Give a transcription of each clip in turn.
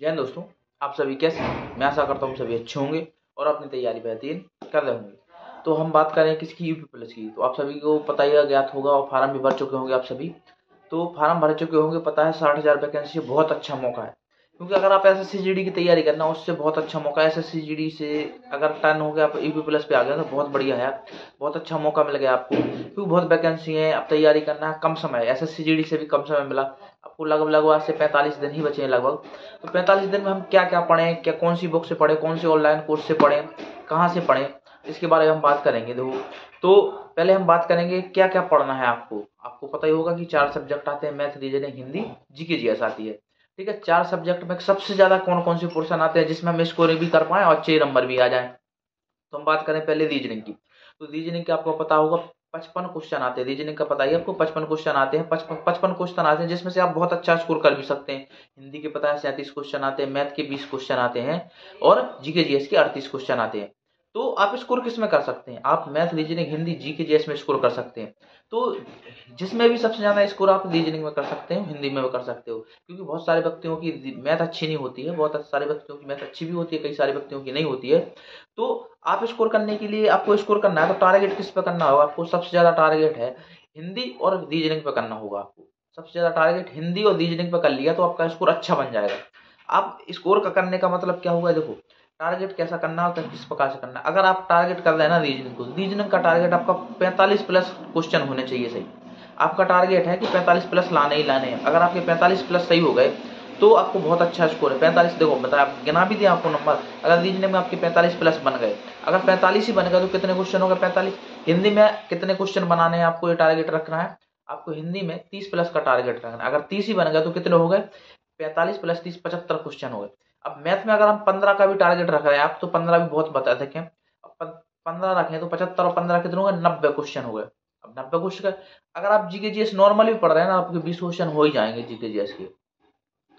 जय हिंद दोस्तों, आप सभी कैसे हैं? मैं आशा करता हूँ सभी अच्छे होंगे और अपनी तैयारी बेहतरीन कर रहे होंगे। तो हम बात करें किसकी, यूपी पुलिस की। तो आप सभी को पता ही ज्ञात होगा और फार्म भी भर चुके होंगे आप सभी। तो फार्म भर चुके होंगे, पता है 60,000 वैकेंसी बहुत अच्छा मौका है। क्योंकि अगर आप एसएससी जीडी की तैयारी करना, उससे बहुत अच्छा मौका है। एसएससी जीडी से अगर टर्न हो गया, आप यूपी प्लस पे आ गए तो बहुत बढ़िया है, बहुत अच्छा मौका मिल गया आपको। क्योंकि बहुत वैकेंसी है, अब तैयारी करना है, कम समय, एसएससी जीडी से भी कम समय मिला आपको। लगभग आज से 45 दिन ही बचे हैं लगभग। तो 45 दिन में हम क्या क्या पढ़ें, क्या कौन सी बुक से पढ़ें, कौन से ऑनलाइन कोर्स से पढ़ें, कहाँ से पढ़ें, इसके बारे में हम बात करेंगे। देखो, तो पहले हम बात करेंगे क्या क्या पढ़ना है आपको। आपको पता ही होगा कि 4 सब्जेक्ट आते हैं, math, reasoning, Hindi, GK GS आती है। ठीक है, 4 सब्जेक्ट में सबसे ज्यादा कौन कौन से पोर्शन आते हैं जिसमें हम स्कोरिंग भी कर पाए और अच्छे नंबर भी आ जाए। तो हम बात करें पहले रीजनिंग की। तो रीजनिंग के आपको पता होगा 55 क्वेश्चन आते हैं। रीजनिंग का पता ही है आपको, 55 क्वेश्चन आते हैं। 55 क्वेश्चन आते हैं जिसमें से आप बहुत अच्छा स्कोर कर भी सकते हैं। हिंदी के पता है 37 क्वेश्चन आते हैं, मैथ के 20 क्वेश्चन आते हैं और जीके जीएस के 38 क्वेश्चन आते हैं। तो आप स्कोर किस में कर सकते हैं? आप math, reasoning, Hindi, GK GS में स्कोर कर सकते हैं। तो जिसमें भी सबसे ज्यादा स्कोर आप रीजनिंग में कर सकते हो, हिंदी में भी कर सकते हो। क्योंकि बहुत सारे व्यक्तियों की मैथ अच्छी नहीं होती है, बहुत सारे व्यक्तियों की मैथ अच्छी भी होती है, कई सारे व्यक्तियों की नहीं होती है। तो आप स्कोर करने के लिए, आपको स्कोर करना है तो टारगेट किस पे करना होगा आपको? सबसे ज्यादा टारगेट है हिंदी और रीजनिंग पे करना होगा आपको। सबसे ज्यादा टारगेट हिंदी और रीजनिंग पे कर लिया तो आपका स्कोर अच्छा बन जाएगा। आप स्कोर का करने का मतलब क्या होगा? देखो, टारगेट कैसा करना होता है, किस प्रकार से करना है। अगर आप टारगेट कर रहे हैं ना रीजनिंग को, रीजनिंग का टारगेट आपका 45 प्लस क्वेश्चन होने चाहिए सही। आपका टारगेट है कि 45 प्लस लाने ही लाने हैं। अगर आपके 45 प्लस सही हो गए तो आपको बहुत अच्छा स्कोर है। 45, देखो बता, गिना भी दिया आपको नंबर। अगर रीजनिंग में आपके 45 प्लस बन गए, अगर 45 ही बन गए तो कितने क्वेश्चन हो गए? 45। हिंदी में कितने क्वेश्चन बनाने हैं आपको, ये टारगेट रखना है आपको। हिंदी में 30 प्लस का टारगेट रखना है। अगर 30 ही बन गए तो कितने हो गए? 45 प्लस 30, 75 क्वेश्चन हो गए। अब मैथ में अगर हम 15 का भी टारगेट रख रहे हैं आप, तो 15 भी बहुत बता देखें। अब 15 रखें तो 75 और 15 कितने हो गए? 90 क्वेश्चन हो गए। अब 90 क्वेश्चन, अगर आप जीके जीएस नॉर्मली पढ़ रहे हैं ना, आपके 20 क्वेश्चन हो ही जाएंगे जीके जीएस के।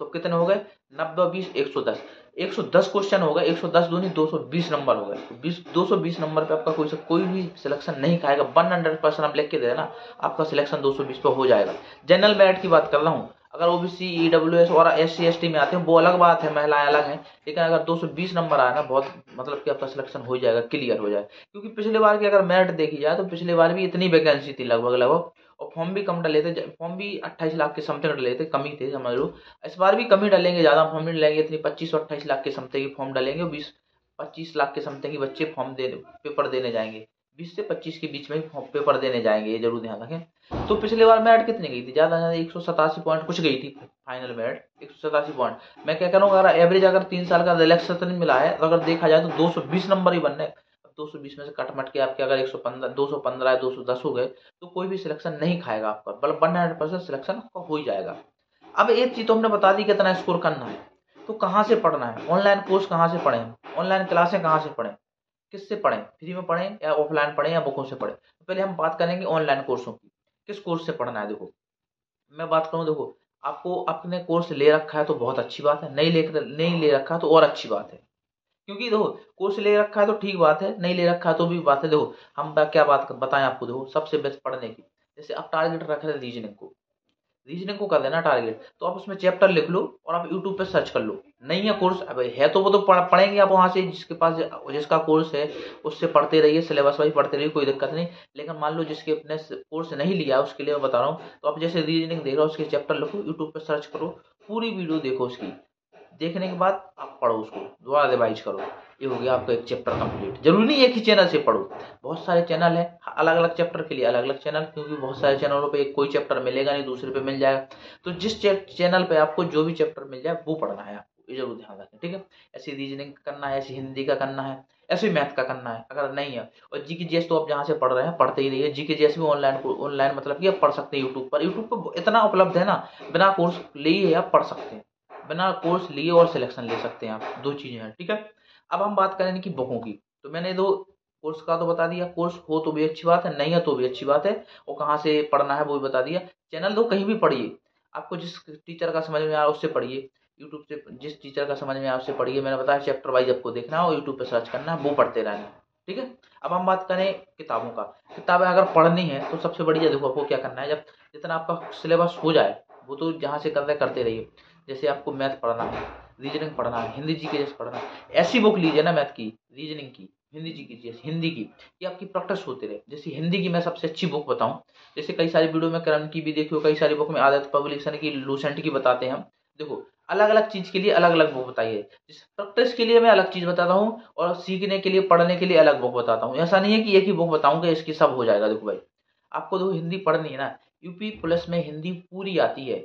तो कितने हो गए? 90, 20, 110। 110 क्वेश्चन हो गए। 110 दूनी 220 नंबर हो गए। तो 220 नंबर पे आपका कोई भी सिलेक्शन नहीं खाएगा। 100% हम लिख के दे ना, आपका सिलेक्शन 220 पे हो जाएगा। जनरल मेरिट की बात कर रहा हूँ। अगर ओबीसी, ईडब्ल्यूएस और एससी एसटी में आते हैं वो अलग बात है, महिलाएं अलग हैं। लेकिन अगर 220 नंबर आया ना, बहुत मतलब कि आपका सिलेक्शन हो जाएगा, क्लियर हो जाए। क्योंकि पिछले बार की अगर मेरिट देखी जाए तो पिछले बार भी इतनी वैकेंसी थी लगभग लगभग, और फॉर्म भी कम डले थे। फॉर्म भी 28 लाख के समथिंग डले थे, कमी थे समझ लो। इस बार भी कमी डालेंगे, ज्यादा फॉर्म नहीं डालेंगे। इतनी 25 और 28 लाख के समथिंग की फॉर्म डालेंगे, 20-25 लाख के समथिंग की बच्चे फॉर्म दे पेपर देने जाएंगे। 20 से 25 के बीच में ही पेपर देने जाएंगे, ये जरूर ध्यान रखें। तो पिछले बार मेरिट कितनी गई थी? ज्यादा ज्यादा 187 पॉइंट कुछ गई थी फाइनल मेरिट, 187 पॉइंट। मैं क्या करूँगा, अगर एवरेज अगर 3 साल का रिलैक्सेशन मिला है तो अगर देखा जाए तो 220 नंबर ही बनने। 220 में से कट मट के आपके अगर 115, 215 है, 210 हो गए तो कोई भी सिलेक्शन नहीं खाएगा आपका, बल्कि 100% सिलेक्शन आपका हो ही जाएगा। अब एक चीज तो हमने बता दी कितना स्कोर करना है। तो कहाँ से पढ़ना है? ऑनलाइन कोर्स कहाँ से पढ़ें, ऑनलाइन क्लासें कहाँ से पढ़ें, किससे पढ़ें? फ्री में पढ़ें या ऑफलाइन पढ़ें या बुकों से पढ़ें? तो पहले हम बात करेंगे ऑनलाइन कोर्सों की। किस कोर्स से पढ़ना है? देखो, मैं बात करूँ, देखो, आपको अपने कोर्स ले रखा है तो बहुत अच्छी बात है, नहीं ले रखा है तो और अच्छी बात है। क्योंकि देखो, कोर्स ले रखा है तो ठीक बात है, नहीं ले रखा है तो भी बात है। देखो, हम क्या बात बताएं आपको, देखो सबसे बेस्ट पढ़ने की। जैसे आप टारगेट रख रहे हैं रीजनिंग को कर देना टारगेट, तो आप उसमें चैप्टर लिख लो और आप यूट्यूब पे सर्च कर लो। नहीं है कोर्स, अब है तो वो तो पढ़ेंगे आप वहां से, जिसके पास जिसका कोर्स है उससे पढ़ते रहिए, सिलेबस वाइज पढ़ते रहिए, कोई दिक्कत नहीं। लेकिन मान लो जिसके अपने कोर्स नहीं लिया, उसके लिए मैं बता रहा हूँ, तो आप जैसे रीजनिंग देख रहे हो उसके चैप्टर लिखो, यूट्यूब पे सर्च करो, पूरी वीडियो देखो उसकी। देखने के बाद आप पढ़ो उसको, दोबारा रिवाइज करो। ये हो गया आपका एक चैप्टर कंप्लीट। जरूरी नहीं एक ही चैनल से पढ़ो, बहुत सारे चैनल है, अलग अलग चैप्टर के लिए अलग अलग चैनल। क्योंकि बहुत सारे चैनलों पे कोई चैप्टर मिलेगा नहीं, दूसरे पे मिल जाएगा। तो जिस चैनल पे आपको जो भी चैप्टर मिल जाए वो पढ़ना है आपको, ये जरूर ध्यान रखें। ठीक है, ऐसी रीजनिंग का करना है, ऐसी हिंदी का करना है, ऐसे मैथ का करना है। अगर नहीं है, और जीके जीएस तो आप जहाँ से पढ़ रहे हैं पढ़ते ही रहिए। जीके जीएस भी ऑनलाइन मतलब कि आप पढ़ सकते हैं यूट्यूब पर। यूट्यूब पर इतना उपलब्ध है ना, बिना कोर्स लिए आप पढ़ सकते हैं, बिना कोर्स लिए और सिलेक्शन ले सकते हैं आप। दो चीजें हैं, ठीक है। अब हम बात करें कि बुकों की। तो मैंने दो कोर्स का तो बता दिया, कोर्स हो तो भी अच्छी बात है, नहीं है तो भी अच्छी बात है, और कहाँ से पढ़ना है वो भी बता दिया। चैनल तो कहीं भी पढ़िए, आपको जिस टीचर का समझ में आ रहा है उससे पढ़िए। यूट्यूब से जिस टीचर का समझ में आया उससे पढ़िए। मैंने बताया चैप्टर वाइज आपको देखना है और यूट्यूब पे सर्च करना है, वो पढ़ते रहना है। ठीक है। अब हम बात करें किताबों का। किताबें अगर पढ़नी है तो सबसे बढ़िया, देखो आपको क्या करना है, जब जितना आपका सिलेबस हो जाए, वो तो जहाँ से कर रहे करते रहिए। जैसे आपको मैथ पढ़ना है, रीजनिंग पढ़ना है, हिंदी जीके पढ़ना है, ऐसी बुक लीजिए ना मैथ की, रीजनिंग की, हिंदी जीके हिंदी की, ये आपकी प्रैक्टिस होती रहे। जैसे हिंदी की मैं सबसे अच्छी बुक बताऊं, जैसे कई सारी वीडियो में करण की भी देखी हो, कई सारी बुक में आदत पब्लिकेशन की, लूसेंट की बताते हैं हम। देखो अलग अलग चीज के लिए अलग अलग बुक बताइए। जैसे प्रैक्टिस के लिए मैं अलग चीज बताता हूँ और सीखने के लिए पढ़ने के लिए अलग बुक बताता हूँ। ऐसा नहीं है कि एक ही बुक बताऊंगा इसकी सब हो जाएगा। देखो भाई आपको देखो हिंदी पढ़नी है ना, यूपी प्लस में हिंदी पूरी आती है,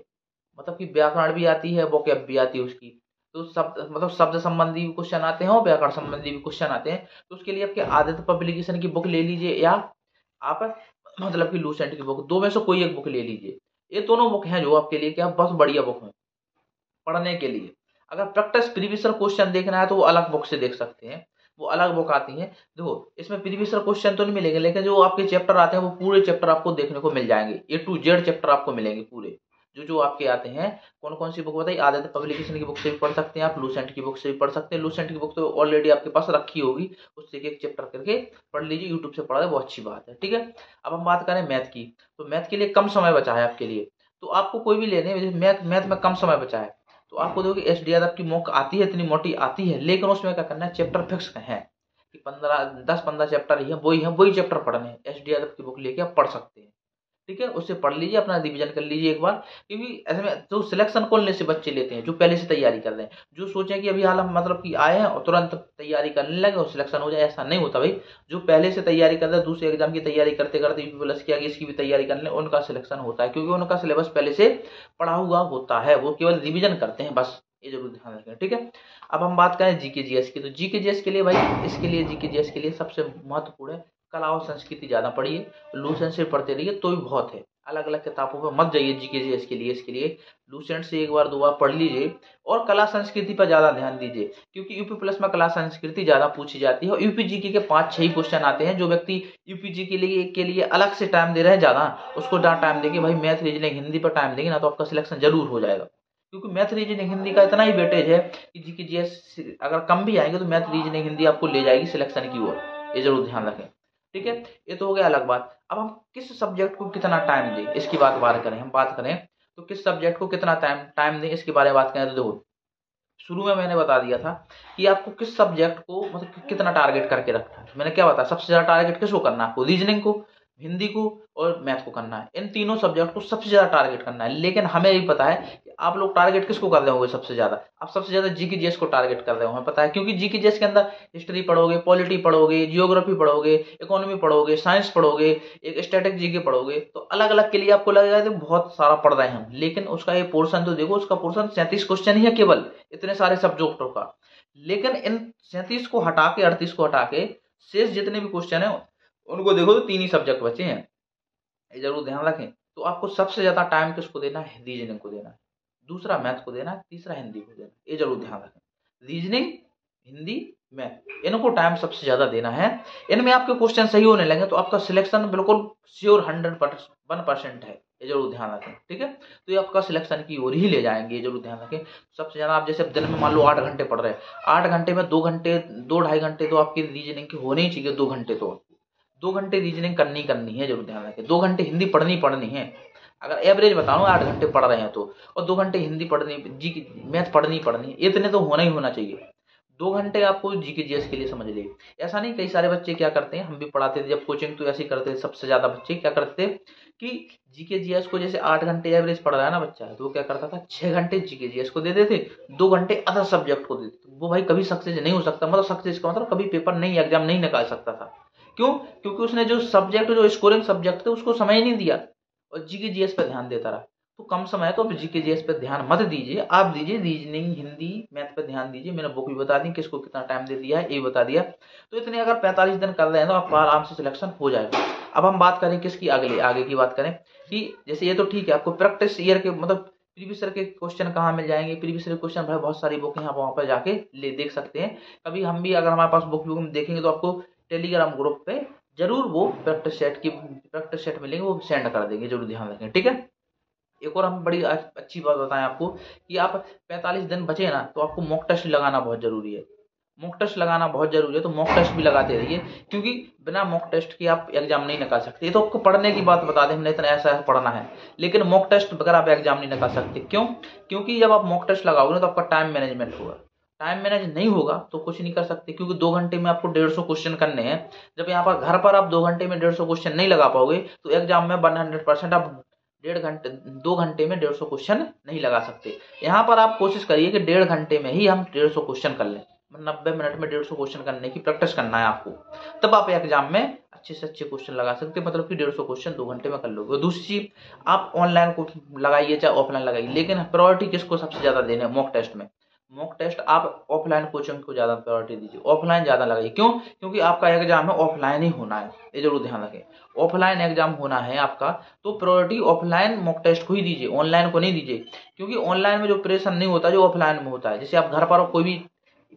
मतलब कि व्याकरण भी आती है, वोकैब भी आती है उसकी। तो शब्द मतलब शब्द संबंधी भी क्वेश्चन आते हैं और व्याकरण संबंधी भी क्वेश्चन आते हैं। तो उसके लिए आपके आदित्य पब्लिकेशन की बुक ले लीजिए, या आप मतलब कि लूसेंट की बुक, दो में से कोई एक बुक ले लीजिए। ये दोनों बुक हैं जो आपके लिए क्या बहुत बढ़िया बुक है पढ़ने के लिए। अगर प्रैक्टिस प्रीवियस क्वेश्चन देखना है तो वो अलग बुक से देख सकते हैं, वो अलग बुक आती है। देखो इसमें प्रीवियस क्वेश्चन तो नहीं मिलेंगे, लेकिन जो आपके चैप्टर आते हैं वो पूरे चैप्टर आपको देखने को मिल जाएंगे, A to Z चैप्टर आपको मिलेंगे पूरे, जो जो आपके आते हैं। कौन कौन सी बुक बताइए, आदित्य पब्लिकेशन की बुक से भी पढ़ सकते हैं आप, लूसेंट की बुक से भी पढ़ सकते हैं। लूसेंट की बुक तो ऑलरेडी आपके पास रखी होगी, उससे एक चैप्टर करके पढ़ लीजिए, यूट्यूब से पढ़ा है, वो अच्छी बात है। ठीक है, अब हम बात करें मैथ की, तो मैथ के लिए कम समय बचा है आपके लिए, तो आपको कोई भी लेने, मैथ मैथ में कम समय बचा है, तो आपको देखो SDR की मॉक आती है, इतनी मोटी आती है, लेकिन उसमें क्या करना है, चैप्टर फिक्स है कि 15 10 15 चैप्टर ही है, वही चैप्टर पढ़ने हैं। SDR की बुक लेके आप पढ़ सकते हैं। ठीक है, उससे पढ़ लीजिए, अपना रिवीजन कर लीजिए एक बार। क्योंकि ऐसे में तो सिलेक्शन कौन से बच्चे लेते हैं, जो पहले से तैयारी कर रहे हैं, जो सोचें कि अभी हाल हम मतलब कि आए हैं और तुरंत तैयारी करने लगे और सिलेक्शन हो जाए, ऐसा नहीं होता भाई। जो पहले से तैयारी कर रहे हैं, दूसरे एग्जाम की तैयारी करते करते यूपी प्लस की आगे इसकी भी तैयारी कर ले, उनका सिलेक्शन होता है, क्योंकि उनका सिलेबस पहले से पढ़ा हुआ होता है, वो केवल रिविजन करते हैं बस, ये जरूर ध्यान रखें। ठीक है, अब हम बात करें जीके जीएस की, तो जीके जीएस के लिए भाई, इसके लिए जीके जीएस के लिए सबसे महत्वपूर्ण है कला और संस्कृति। ज्यादा पढ़िए, लूसेंट से पढ़ते रहिए तो भी बहुत है, अलग अलग किताबों पर मत जाइए जीके जीएस के लिए। इसके लिए लूसेंट से एक बार दो बार पढ़ लीजिए और कला संस्कृति पर ज्यादा ध्यान दीजिए, क्योंकि यूपी प्लस में कला संस्कृति ज्यादा पूछी जाती है और यूपी जीके के 5 6 क्वेश्चन आते हैं। जो व्यक्ति यूपी जी के लिए अलग से टाइम दे रहे हैं ज्यादा, उसको ज्यादा टाइम देके भाई मैथ रीजनिंग हिंदी पर टाइम देंगे ना, तो आपका सिलेक्शन जरूर हो जाएगा। क्योंकि मैथ रीजनिंग हिंदी का इतना ही वेटेज है कि जीके जीएस अगर कम भी आएंगे तो मैथ रीजनिंग हिंदी आपको ले जाएगी सिलेक्शन की ओर, ये जरूर ध्यान रखें। ठीक है, ये तो हो गया अलग बात। अब हम किस सब्जेक्ट को कितना टाइम दें, इसकी बात करें, हम बात करें तो किस सब्जेक्ट को कितना टाइम टाइम दें, इसके बारे में बात करें तो देखो शुरू में मैंने बता दिया था कि आपको किस सब्जेक्ट को मतलब कितना टारगेट करके रखना है। मैंने क्या बताया, सबसे ज्यादा टारगेट किसको करना है, आपको रीजनिंग को, हिंदी को और मैथ को करना है। इन तीनों सब्जेक्ट को सबसे ज्यादा टारगेट करना है। लेकिन हमें भी पता है कि आप लोग टारगेट किसको कर रहे होंगे सबसे ज्यादा, आप सबसे ज्यादा जीके जीएस को टारगेट कर रहे हो, हमें पता है। क्योंकि जीके जीएस के अंदर हिस्ट्री पढ़ोगे, पॉलिटी पढ़ोगे, जियोग्राफी पढ़ोगे, इकोनॉमी पढ़ोगे, साइंस पढ़ोगे, एक स्टैटिक जीके पढ़ोगे, तो अलग अलग के लिए आपको लगेगा कि बहुत सारा पढ़ रहे हैं हम, लेकिन उसका ये पोर्शन तो देखो, उसका पोर्शन 37 क्वेश्चन ही है केवल, इतने सारे सब्जेक्टों का। लेकिन इन 37 को हटा के, 38 को हटा के, शेष जितने भी क्वेश्चन है उनको देखो तो 3 ही सब्जेक्ट बचे हैं, ये जरूर ध्यान रखें। तो आपको सबसे ज्यादा टाइम किसको देना है, रीजनिंग को देना है, दूसरा मैथ को देना है, तीसरा हिंदी को देना है, ये जरूर ध्यान रखें। रीजनिंग, हिंदी, मैथ, इनको टाइम सबसे ज्यादा देना है। इनमें आपके क्वेश्चन सही होने लगे तो आपका सिलेक्शन बिल्कुल श्योर 101% है, ये जरूर ध्यान रखें। ठीक है, तो ये आपका सिलेक्शन की ओर ही ले जाएंगे, ये जरूर ध्यान रखें। सबसे ज्यादा आप जैसे दिन में मान लो 8 घंटे पढ़ रहे हैं, 8 घंटे में 2 घंटे 2 ढाई घंटे तो आपकी रीजनिंग की होने ही चाहिए, 2 घंटे तो 2 घंटे रीजनिंग करनी है, जरूर ध्यान रखें। 2 घंटे हिंदी पढ़नी है, अगर एवरेज बताऊं 8 घंटे पढ़ रहे हैं तो, और 2 घंटे हिंदी पढ़नी, जी मैथ पढ़नी है, इतने तो होना ही होना चाहिए। 2 घंटे आपको जीके जीएस के लिए समझ लिए। ऐसा नहीं, कई सारे बच्चे क्या करते हैं, हम भी पढ़ाते थे जब कोचिंग, तो ऐसे ही करते थे। सबसे ज्यादा बच्चे क्या करते थे कि जीके जीएस को जैसे 8 घंटे एवरेज पढ़ रहा है ना बच्चा, तो वो क्या करता था 6 घंटे जीके जीएस को दे देते, 2 घंटे अदर सब्जेक्ट को देते। वो भाई कभी सक्सेस नहीं हो सकता, मतलब सक्सेस का मतलब कभी पेपर नहीं, एग्जाम नहीं निकाल सकता था। क्यों? क्योंकि उसने जो सब्जेक्ट, जो स्कोरिंग सब्जेक्ट थे उसको समय ही नहीं दिया और जीके जीएस पे ध्यान देता रहा। तो कम समय है तो अब जीके जीएस पे ध्यान मत दीजिए, आप दीजिए रीजनिंग, हिंदी, मैथ पे ध्यान दीजिए। मैंने बुक भी बता दी किसको कितना टाइम दे दिया है, ये बता दिया। तो इतने अगर 45 दिन कर रहे हैं तो आपका आराम से सिलेक्शन हो जाएगा। अब हम बात करें किसकी, आगे की बात करें कि जैसे ये तो ठीक है, आपको प्रैक्टिस ईयर के मतलब प्रीवियस ईयर के क्वेश्चन कहाँ मिल जाएंगे, प्रीवियस ईयर क्वेश्चन भाई बहुत सारी बुक है, आप वहाँ पर जाके ले देख सकते हैं। कभी हम भी अगर हमारे पास बुक देखेंगे तो आपको टेलीग्राम ग्रुप पे जरूर वो प्रैक्टिस सेट मिलेंगे, वो सेंड कर देंगे, जरूर ध्यान रखें। ठीक है, एक और हम बड़ी अच्छी बात बताएं आपको कि आप 45 दिन बचे ना तो आपको मॉक टेस्ट लगाना बहुत जरूरी है। मॉक टेस्ट लगाना बहुत जरूरी है, तो मॉक टेस्ट भी लगाते रहिए, क्योंकि बिना मॉक टेस्ट के आप एग्जाम नहीं निकाल सकते। ये तो आपको पढ़ने की बात बता दें हमने इतना ऐसा पढ़ना है, लेकिन मॉक टेस्ट बगैर आप एग्जाम नहीं निकाल सकते। क्यों? क्योंकि जब आप मॉक टेस्ट लगाओगे ना तो आपका टाइम मैनेजमेंट होगा। टाइम मैनेज नहीं होगा तो कुछ नहीं कर सकते, क्योंकि 2 घंटे में आपको 150 क्वेश्चन करने हैं। जब यहाँ पर घर पर आप 2 घंटे में 150 क्वेश्चन नहीं लगा पाओगे, तो एग्जाम में 100% आप 1.5 घंटे 2 घंटे में 150 क्वेश्चन नहीं लगा सकते। यहाँ पर आप कोशिश करिए कि 1.5 घंटे में ही हम 150 क्वेश्चन कर लें। 90 मिनट में 150 क्वेश्चन करने की प्रैक्टिस करना है आपको, तब आप एग्जाम में अच्छे से अच्छे क्वेश्चन लगा सकते हैं, मतलब कि 150 क्वेश्चन 2 घंटे में कर लोगे। और दूसरी चीज, आप ऑनलाइन को लगाइए चाहे ऑफलाइन लगाइए, लेकिन प्रायोरिटी किसको सबसे ज्यादा देना है मॉक टेस्ट में? मॉक टेस्ट आप ऑफलाइन कोचिंग को ज्यादा प्रायोरिटी दीजिए, ऑफलाइन ज्यादा लगाइए। क्यों? क्योंकि आपका एग्जाम है ऑफलाइन ही होना है, ये जरूर ध्यान रखें। ऑफलाइन एग्जाम होना है आपका, तो प्रायोरिटी ऑफलाइन मॉक टेस्ट को ही दीजिए, ऑनलाइन को नहीं दीजिए। क्योंकि ऑनलाइन में जो प्रेशर नहीं होता जो ऑफलाइन में होता है, जैसे आप घर पर कोई भी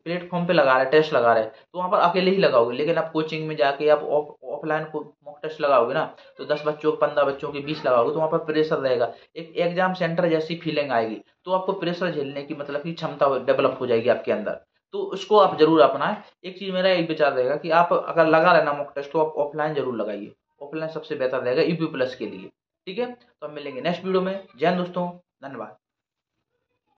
प्लेटफॉर्म पे लगा रहे हैं, टेस्ट लगा रहे हैं, तो वहां पर अकेले ही लगाओगे। लेकिन आप कोचिंग में जाके आप ऑफलाइन को मॉक टेस्ट लगाओगे ना, तो 10 बच्चों 15 बच्चों के 20 लगाओगे, तो वहां पर प्रेशर रहेगा, एक एग्जाम सेंटर जैसी फीलिंग आएगी, तो आपको प्रेशर झेलने की मतलब की क्षमता डेवलप हो जाएगी आपके अंदर। तो उसको आप जरूर अपनाएं। एक चीज मेरा एक विचार रहेगा कि आप अगर लगा रहे ना मॉक टेस्ट, तो आप ऑफलाइन जरूर लगाइए, ऑफलाइन सबसे बेहतर रहेगा यूपी प्लस के लिए। ठीक है, तो हम मिलेंगे नेक्स्ट वीडियो में। जय हिंद दोस्तों, धन्यवाद।